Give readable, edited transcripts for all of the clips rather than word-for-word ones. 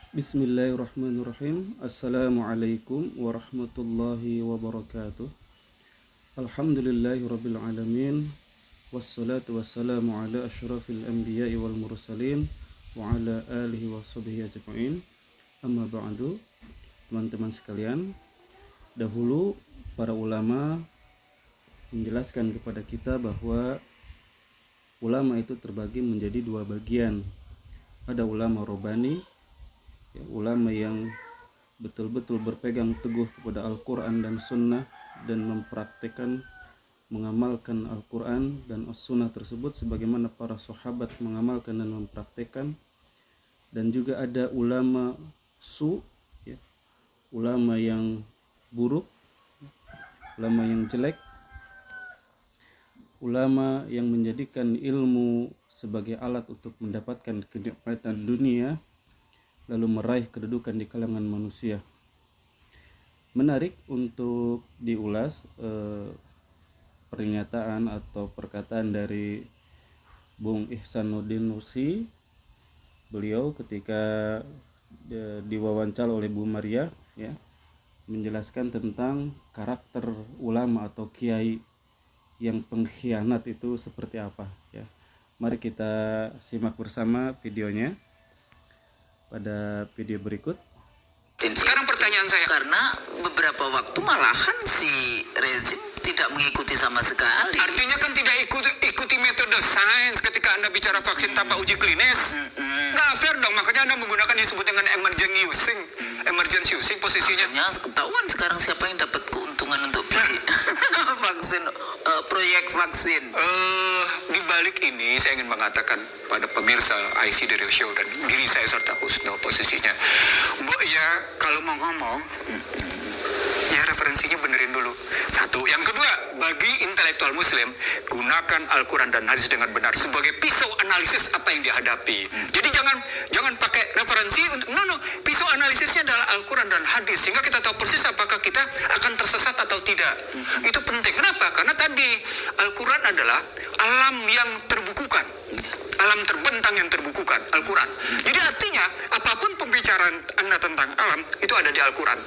Bismillahirrahmanirrahim. Assalamualaikum warahmatullahi wabarakatuh. Alhamdulillahirabbil alamin. Wassalatu wassalamu ala asyrafil anbiya'i wal mursalin wa ala alihi washabihi ajma'in. Amma ba'du. Teman-teman sekalian, dahulu para ulama menjelaskan kepada kita bahwa ulama itu terbagi menjadi dua bagian. Ada ulama robani, ulama yang betul-betul berpegang teguh kepada Al-Quran dan Sunnah dan mempraktekkan, mengamalkan Al-Quran dan As-Sunnah tersebut sebagaimana para sahabat mengamalkan dan mempraktekkan. Dan juga ada ulama ulama yang buruk, ulama yang jelek, ulama yang menjadikan ilmu sebagai alat untuk mendapatkan kenikmatan dunia lalu meraih kedudukan di kalangan manusia. Menarik untuk diulas pernyataan atau perkataan dari Bung Ihsanuddin Nursi. Beliau ketika diwawancara oleh Bu Maria menjelaskan tentang karakter ulama atau kiai yang pengkhianat itu seperti apa Mari kita simak bersama videonya pada video berikut. Sekarang pertanyaan saya, karena beberapa waktu malahan si rezim tidak mengikuti sama sekali. Artinya kan tidak ikuti metode sains ketika Anda bicara vaksin tanpa uji klinis. Nggak fair dong, makanya Anda menggunakan yang disebut dengan emergency using posisinya. Maksudnya ketahuan sekarang siapa yang dapat keuntungan untuk beli vaksin, proyek vaksin. Di balik ini saya ingin mengatakan pada pemirsa IC dari Show dan diri saya serta Husno posisinya, ya kalau mau ngomong ya referensinya benerin dulu. Satu, yang kedua, bagi intelektual muslim, gunakan Al-Quran dan hadis dengan benar sebagai pisau analisis apa yang dihadapi. Jadi jangan pakai referensi untuk pisau analisisnya adalah Al-Quran dan hadis sehingga kita tahu persis apakah kita akan tersesat atau tidak. Itu penting. Kenapa? Karena tadi Al-Quran adalah alam yang terbukukan, alam terbentang yang terbukukan, Al-Quran. Jadi artinya apapun pembicaraan Anda tentang alam itu ada di Al-Quran.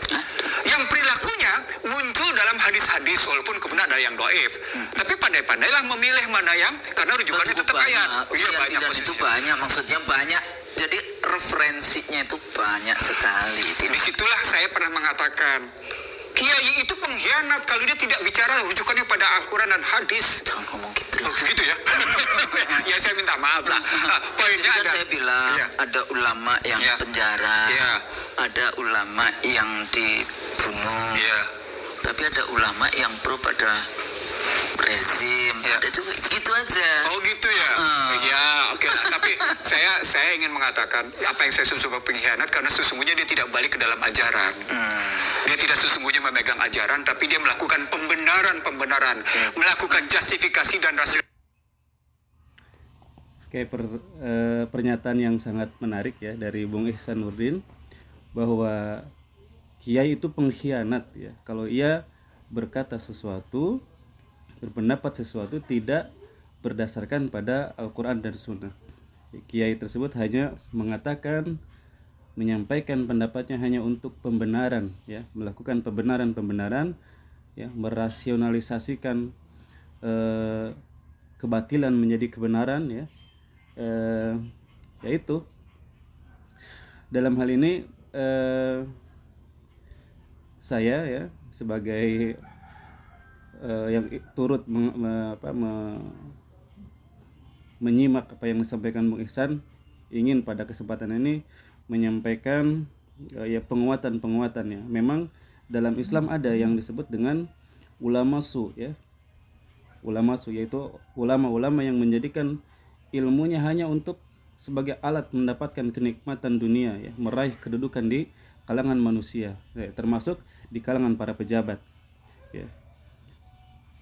Yang perilakunya muncul dalam hadis-hadis walaupun kemudian ada yang doif. Tapi pandai-pandailah memilih mana yang karena rujukannya tetap ayat. Iya, banyak itu banyak, maksudnya banyak. Jadi referensinya itu banyak sekali. Disitulah saya pernah mengatakan kiai itu pengkhianat kalau dia tidak bicara rujukannya pada Al-Quran dan hadis. Jangan ngomong gitu. Oh, gitu ya? Ya saya minta maaf lah. Poinnya ada. Saya bilang ada ulama yang penjara, ada ulama yang dibunuh, tapi ada ulama yang pro pada rezim. Ada juga gitu aja. Oh gitu ya? Ya oke lah. Tapi saya ingin mengatakan apa yang saya sebut pengkhianat karena sesungguhnya dia tidak balik ke dalam ajaran. Dia tidak sesungguhnya memegang ajaran, tapi dia melakukan pembenaran, melakukan justifikasi dan rasional. Oke, pernyataan yang sangat menarik ya dari Bung Ihsanuddin bahwa kiai itu pengkhianat ya kalau ia berkata sesuatu, berpendapat sesuatu tidak berdasarkan pada Al-Quran dan Sunnah. Kiai tersebut hanya mengatakan, menyampaikan pendapatnya hanya untuk pembenaran ya, melakukan pembenaran ya, merasionalisasikan kebatilan menjadi kebenaran ya. Yaitu dalam hal ini saya ya sebagai yang turut menyimak apa yang disampaikan Bung Ihsan, ingin pada kesempatan ini menyampaikan penguatan ya. Memang dalam Islam ada yang disebut dengan ulama su ya. Ulama su yaitu ulama-ulama yang menjadikan ilmunya hanya untuk sebagai alat mendapatkan kenikmatan dunia ya, meraih kedudukan di kalangan manusia ya, termasuk di kalangan para pejabat ya.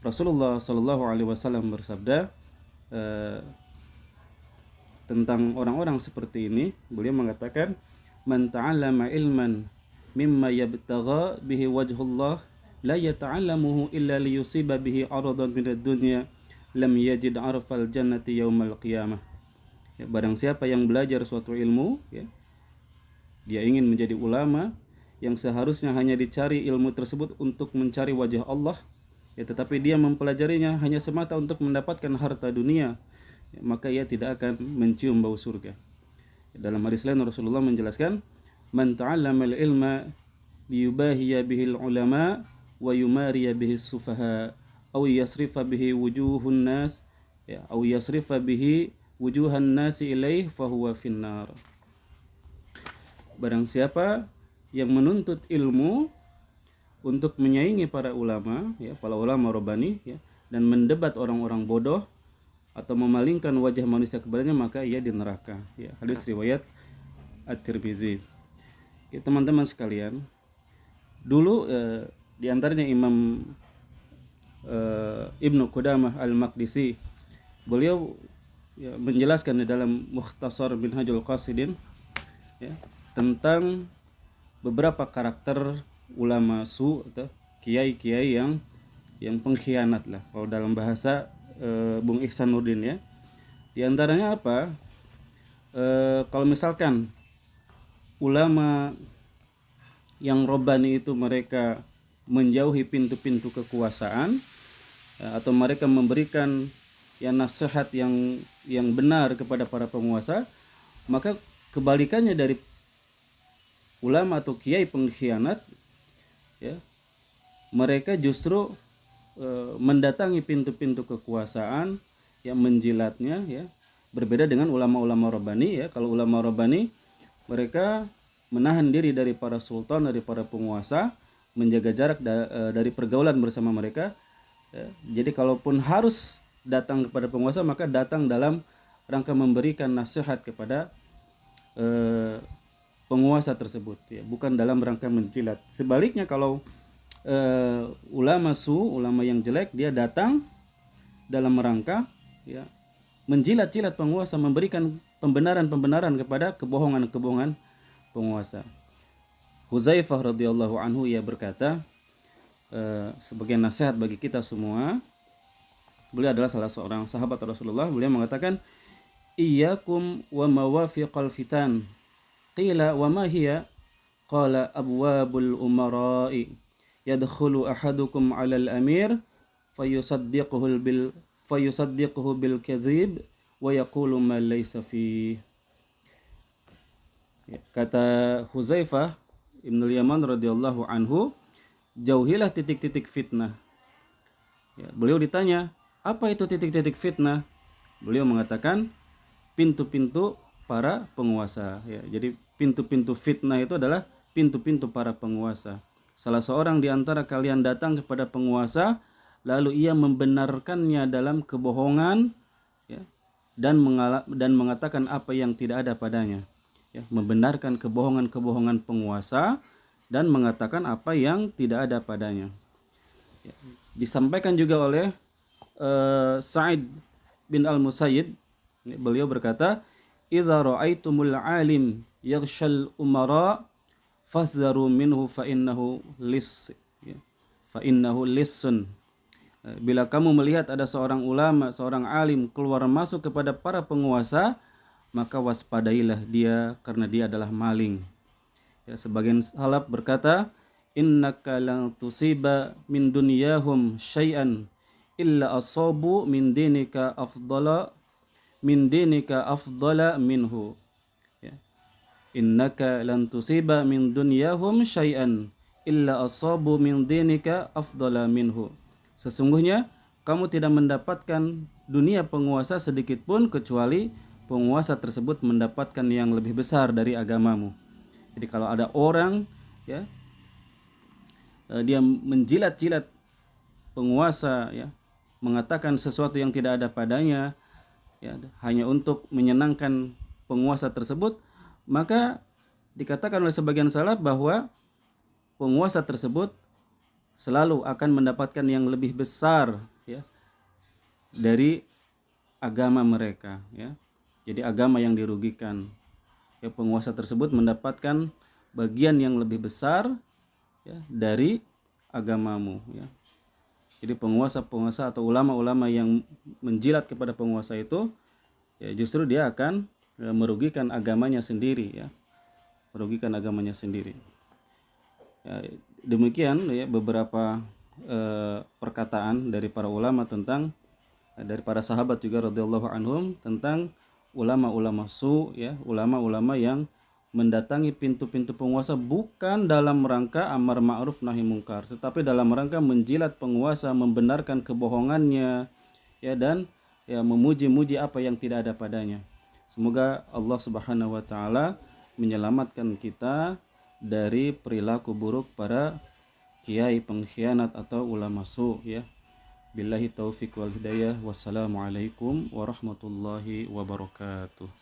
Rasulullah Shallallahu Alaihi Wasallam bersabda tentang orang-orang seperti ini. Beliau mengatakan, man ta'allama ilman mimma yabtagha bihi wajhullah la yata'allamuhu illa liyusiba bihi aradan minad dunya lam yajid arfal jannati yaumal qiyamah. Ya, barang siapa yang belajar suatu ilmu ya, dia ingin menjadi ulama yang seharusnya hanya dicari ilmu tersebut untuk mencari wajah Allah, ya, tetapi dia mempelajarinya hanya semata untuk mendapatkan harta dunia, ya, maka ia tidak akan mencium bau surga. Dalam hadis lain Rasulullah menjelaskan, man ta'allama al-ilma liyubahiya bihil ulama wa yumariya bihis sufaha aw yasrifa bihi wujuhun nas, ya, aw yasrifa bihi wujuhan nasi ilaih fahuwa finnar. Barang siapa yang menuntut ilmu untuk menyaingi para ulama, ya, para ulama Rabbani, ya, dan mendebat orang-orang bodoh atau memalingkan wajah manusia kepadanya, maka ia di neraka, ya. Hadis riwayat At-Tirmizi. Ya, teman-teman sekalian, dulu di antaranya Imam Ibnu Qudamah Al-Maqdisi, beliau, ya, menjelaskan di dalam Mukhtasar Minhajul Qasidin, ya, tentang beberapa karakter ulama su atau kiai-kiai yang pengkhianat lah, kalau dalam bahasa Bung Ihsanuddin, ya. Di antaranya apa? Kalau misalkan ulama yang Rabbani itu mereka menjauhi pintu-pintu kekuasaan, atau mereka memberikan, ya, nasihat yang benar kepada para penguasa, maka kebalikannya dari ulama atau kiai pengkhianat, ya, mereka justru mendatangi pintu-pintu kekuasaan, yang menjilatnya, ya. Berbeda dengan ulama-ulama Rabbani, ya. Kalau ulama Rabbani mereka menahan diri dari para sultan, dari para penguasa, menjaga jarak dari pergaulan bersama mereka, ya. Jadi kalaupun harus datang kepada penguasa, maka datang dalam rangka memberikan nasihat kepada penguasa tersebut, ya, bukan dalam rangka menjilat. Sebaliknya kalau ulama ulama yang jelek, dia datang dalam rangka, ya, menjilat-jilat penguasa, memberikan pembenaran-pembenaran kepada kebohongan-kebohongan penguasa. Huzaifah radhiyallahu anhu, ia berkata, sebagai nasihat bagi kita semua, beliau adalah salah seorang sahabat Rasulullah, beliau mengatakan, iyyakum wa mawafiqal fitan. Qila wa ma hiya? Qala abwabul umara'i yadkhulu ahadukum 'ala al-amir fayusaddiquhu bil kadhib wa yaqulu ma laysa fi. Kata Huzaifah Ibnul Yaman radhiyallahu anhu, jauhilah titik-titik fitnah. Ya, beliau ditanya, apa itu titik-titik fitnah? Beliau mengatakan, pintu-pintu para penguasa, ya. Jadi pintu-pintu fitnah itu adalah pintu-pintu para penguasa. Salah seorang di antara kalian datang kepada penguasa, lalu ia membenarkannya dalam kebohongan, ya, dan mengatakan apa yang tidak ada padanya, ya, membenarkan kebohongan-kebohongan penguasa dan mengatakan apa yang tidak ada padanya, ya. Disampaikan juga oleh Sa'id bin Al-Musayyib, beliau berkata, idza ra'aitumul alim yaghshal umara fahdharu minhu fa innahu lissun. Bila kamu melihat ada seorang ulama, seorang alim keluar masuk kepada para penguasa, maka waspadailah dia, karena dia adalah maling. Ya, sebagian salaf berkata, innaka lan tusiba min dunyahum syai'an illa asabu min dinika afdala minhu. Ya. Innaka lan tusiba min dunyahum syai'an illa asabu min dinika afdala minhu. Sesungguhnya kamu tidak mendapatkan dunia penguasa sedikit pun kecuali penguasa tersebut mendapatkan yang lebih besar dari agamamu. Jadi kalau ada orang, ya, dia menjilat-jilat penguasa, ya, mengatakan sesuatu yang tidak ada padanya, ya, hanya untuk menyenangkan penguasa tersebut, maka dikatakan oleh sebagian salaf bahwa penguasa tersebut selalu akan mendapatkan yang lebih besar, ya, dari agama mereka, ya. Jadi agama yang dirugikan, ya, penguasa tersebut mendapatkan bagian yang lebih besar, ya, dari agamamu, ya. Jadi penguasa-penguasa atau ulama-ulama yang menjilat kepada penguasa itu, ya, justru dia akan merugikan agamanya sendiri, ya. merugikan agamanya sendiri. Ya, demikian ya beberapa perkataan dari para ulama tentang dari para sahabat juga radhiyallahu anhum tentang ulama-ulama ya, ulama-ulama yang mendatangi pintu-pintu penguasa bukan dalam rangka amar ma'ruf nahi mungkar, tetapi dalam rangka menjilat penguasa, membenarkan kebohongannya ya, dan ya memuji-muji apa yang tidak ada padanya. Semoga Allah Subhanahu wa taala menyelamatkan kita dari perilaku buruk para kiai pengkhianat atau ulama ya. Billahi taufiq wal hidayah. Wassalamualaikum warahmatullahi wabarakatuh.